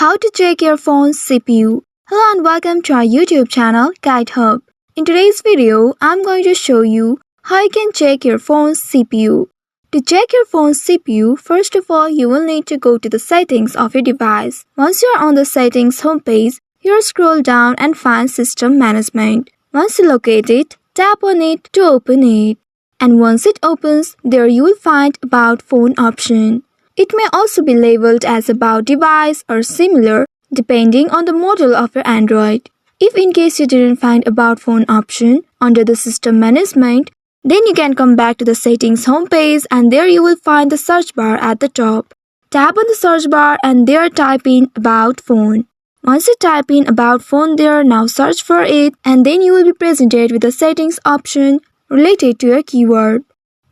How to check your phone's CPU. Hello and welcome to our YouTube channel Guide Hub. In today's video, I'm going to show you how you can check your phone's CPU. To check your phone's CPU, first of all, you will need to go to the settings of your device. Once you are on the settings homepage, you'll scroll down and find System Management. Once you locate it, tap on it to open it. And once it opens, there you will find About Phone option. It may also be labeled as About Device or similar, depending on the model of your Android. If in case you didn't find About Phone option under the System Management, then you can come back to the settings homepage and there you will find the search bar at the top. Tap on the search bar and there type in About Phone. Once you type in About Phone there, now search for it and then you will be presented with the settings option related to your keyword.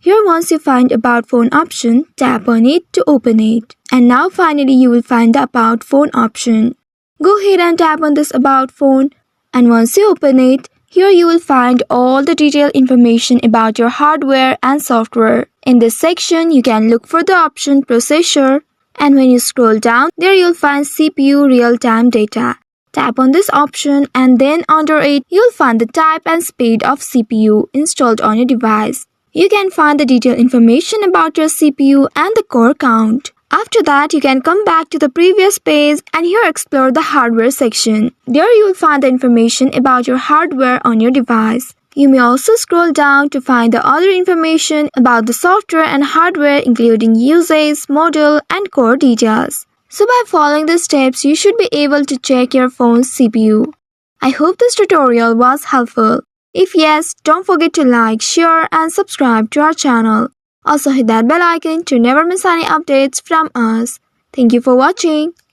Here once you find About Phone option, tap on it to open it. And now finally you will find the About Phone option. Go ahead and tap on this About Phone and once you open it, here you will find all the detailed information about your hardware and software. In this section, you can look for the option Processor and when you scroll down, there you'll find CPU real-time data. Tap on this option and then under it, you'll find the type and speed of CPU installed on your device. You can find the detailed information about your CPU and the core count. After that, you can come back to the previous page and here explore the hardware section. There you will find the information about your hardware on your device. You may also scroll down to find the other information about the software and hardware including usage, model, and core details. So by following the steps, you should be able to check your phone's CPU. I hope this tutorial was helpful. If yes, don't forget to like, share, and subscribe to our channel. Also hit that bell icon to never miss any updates from us. Thank you for watching.